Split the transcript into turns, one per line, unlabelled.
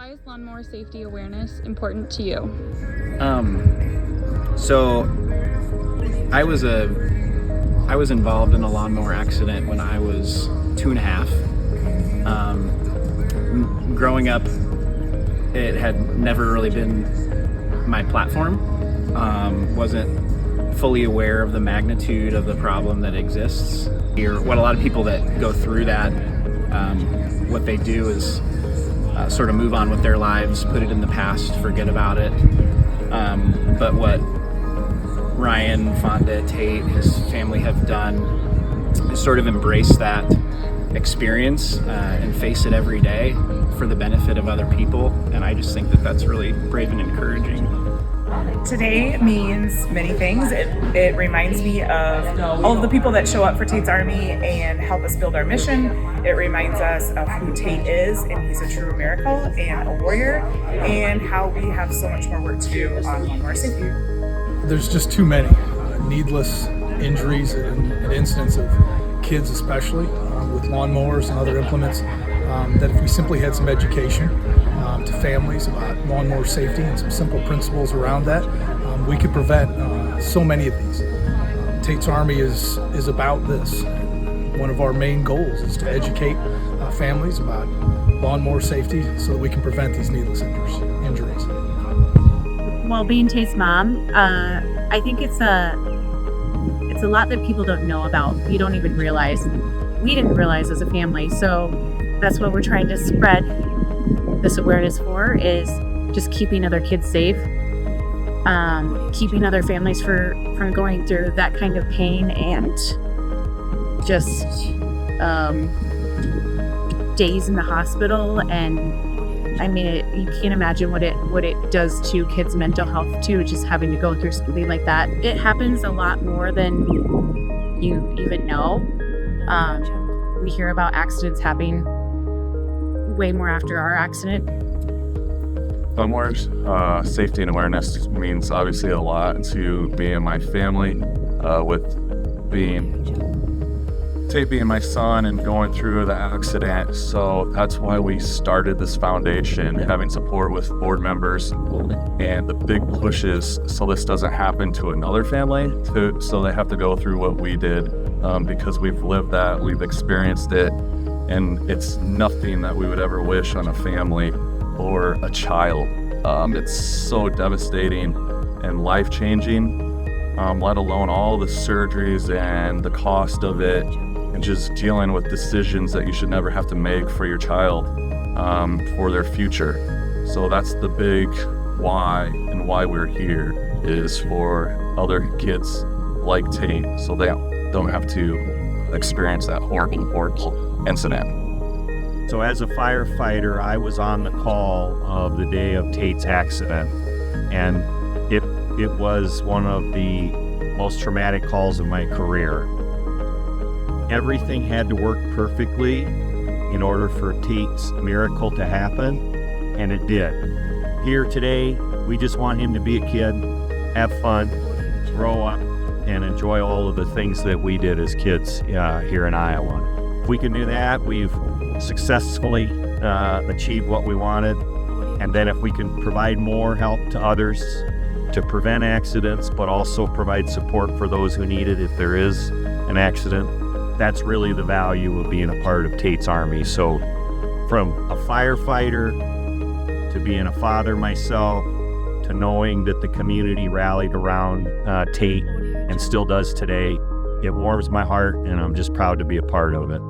Why is lawnmower safety awareness important to you?
So I was involved in a lawnmower accident when I was 2.5. Growing up, it had never really been my platform. Wasn't fully aware of the magnitude of the problem that exists. What a lot of people that go through that, what they do is sort of move on with their lives, put it in the past, forget about it. But what Ryan, Fonda, Tate, his family have done is sort of embrace that experience and face it every day for the benefit of other people. And I just think that that's really brave and encouraging.
Today means many things. It reminds me of all of the people that show up for Tate's Army and help us build our mission. It reminds us of who Tate is, and he's a true miracle and a warrior, and how we have so much more work to do on lawnmower safety.
There's just too many needless injuries and incidents of kids, especially with lawnmowers and other implements, that if we simply had some education to families about lawnmower safety and some simple principles around that, we could prevent so many of these. Tate's Army is about this. One of our main goals is to educate families about lawnmower safety so that we can prevent these needless injuries.
Well, being Tate's mom, I think it's a lot that people don't know about. You don't even realize. We didn't realize as a family. So that's what we're trying to spread this awareness for, is just keeping other kids safe, keeping other families from going through that kind of pain, and just days in the hospital. And I mean, you can't imagine what it does to kids' mental health too, just having to go through something like that. It happens a lot more than you even know. We hear about accidents happening way more after our accident.
Lawnmowers, safety and awareness means obviously a lot to me and my family, with Tate being my son and going through the accident. So that's why we started this foundation, having support with board members, and the big push is so this doesn't happen to another family, so they have to go through what we did, because we've lived that, we've experienced it, and it's nothing that we would ever wish on a family or a child. It's so devastating and life-changing, let alone all the surgeries and the cost of it, and just dealing with decisions that you should never have to make for your child, for their future. So that's the big why, and why we're here is for other kids like Tate, so they don't have to experience that horrible incident.
So as a firefighter, I was on the call of the day of Tate's accident, and it was one of the most traumatic calls of my career. Everything had to work perfectly in order for Tate's miracle to happen, and it did. Here today, we just want him to be a kid, have fun, grow up, and enjoy all of the things that we did as kids here in Iowa. If we can do that, we've successfully achieved what we wanted. And then if we can provide more help to others to prevent accidents, but also provide support for those who need it if there is an accident, that's really the value of being a part of Tate's Army. So from a firefighter to being a father myself, to knowing that the community rallied around Tate and still does today, it warms my heart, and I'm just proud to be a part of it.